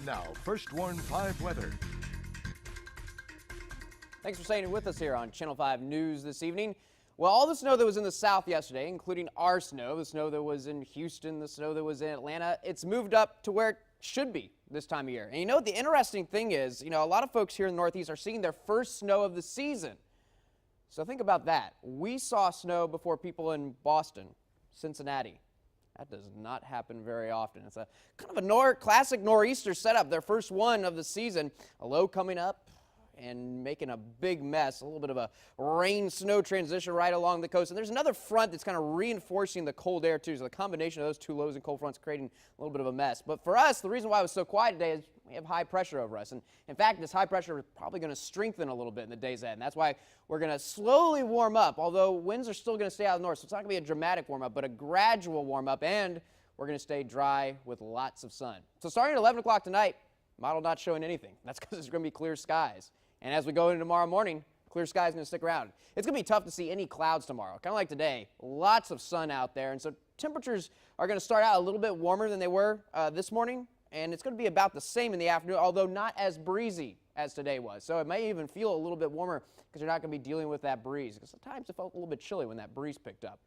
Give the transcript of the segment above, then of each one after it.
Now, First Warn 5 weather. Thanks for staying with us here on Channel 5 News this evening. Well, all the snow that was in the south yesterday, including our snow, the snow that was in Houston, the snow that was in Atlanta, it's moved up to where it should be this time of year. And you know what the interesting thing is, a lot of folks here in the Northeast are seeing their first snow of the season. So think about that. We saw snow before people in Boston, Cincinnati. That does not happen very often. It's a kind of a classic nor'easter setup, their first one of the season. A low coming up and making a big mess, a little bit of a rain-snow transition right along the coast. And there's another front that's kind of reinforcing the cold air, too. So the combination of those two lows and cold fronts creating a little bit of a mess. But for us, the reason why it was so quiet today is we have high pressure over us. And in fact, this high pressure is probably going to strengthen a little bit in the days ahead. And that's why we're going to slowly warm up, although winds are still going to stay out of the north. So it's not going to be a dramatic warm-up, but a gradual warm-up. And we're going to stay dry with lots of sun. So starting at 11 o'clock tonight, model not showing anything. That's because it's going to be clear skies. And as we go into tomorrow morning, clear skies going to stick around. It's going to be tough to see any clouds tomorrow, kind of like today. Lots of sun out there, and so temperatures are going to start out a little bit warmer than they were this morning, and it's going to be about the same in the afternoon, although not as breezy as today was. So it may even feel a little bit warmer because you're not going to be dealing with that breeze, because sometimes it felt a little bit chilly when that breeze picked up.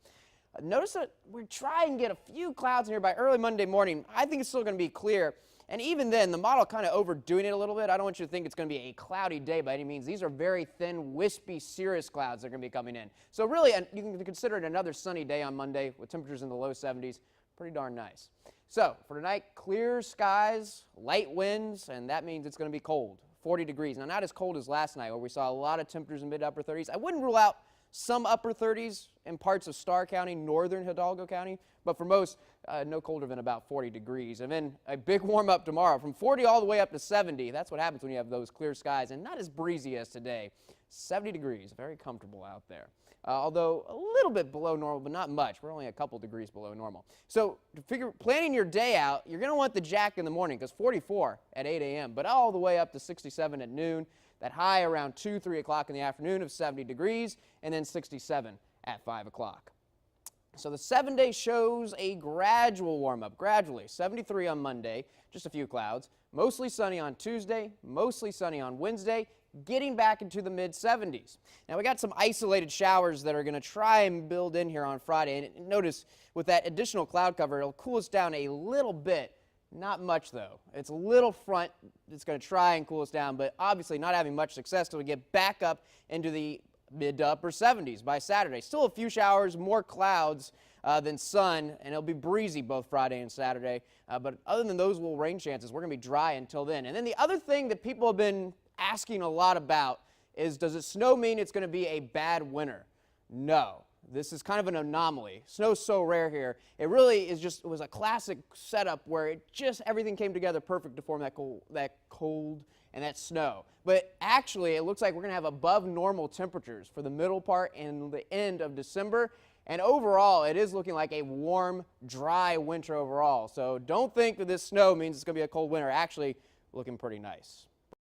Notice that we're trying to get a few clouds in here by early Monday morning. I think it's still going to be clear. And even then, the model kind of overdoing it a little bit. I don't want you to think it's going to be a cloudy day by any means. These are very thin, wispy, cirrus clouds that are going to be coming in. So really, you can consider it another sunny day on Monday with temperatures in the low 70s. Pretty darn nice. So for tonight, clear skies, light winds, and that means it's going to be cold, 40 degrees. Now, not as cold as last night where we saw a lot of temperatures in mid-upper 30s. I wouldn't rule out some upper 30s in parts of Starr County, northern Hidalgo County, but for most, no colder than about 40 degrees. And then a big warm up tomorrow from 40 all the way up to 70. That's what happens when you have those clear skies and not as breezy as today. 70 degrees, very comfortable out there. Although a little bit below normal, but not much. We're only a couple degrees below normal. So to planning your day out, you're going to want the jack in the morning because 44 at 8 a.m., but all the way up to 67 at noon. That high around 2, 3 o'clock in the afternoon of 70 degrees, and then 67 at 5 o'clock. So the 7-day shows a gradual warm-up, gradually. 73 on Monday, just a few clouds. Mostly sunny on Tuesday, mostly sunny on Wednesday, getting back into the mid-70s. Now we got some isolated showers that are going to try and build in here on Friday. And notice with that additional cloud cover, it'll cool us down a little bit. Not much, though. It's a little front that's going to try and cool us down, but obviously not having much success until we get back up into the mid to upper 70s by Saturday. Still a few showers, more clouds than sun, and it'll be breezy both Friday and Saturday. But other than those little rain chances, we're going to be dry until then. And then the other thing that people have been asking a lot about is, does it snow mean it's going to be a bad winter? No. This is kind of an anomaly. Snow's so rare here. It really is it was a classic setup where everything came together perfect to form that cold and that snow. But actually, it looks like we're going to have above normal temperatures for the middle part and the end of December. And overall, it is looking like a warm, dry winter overall. So don't think that this snow means it's going to be a cold winter. Actually, looking pretty nice.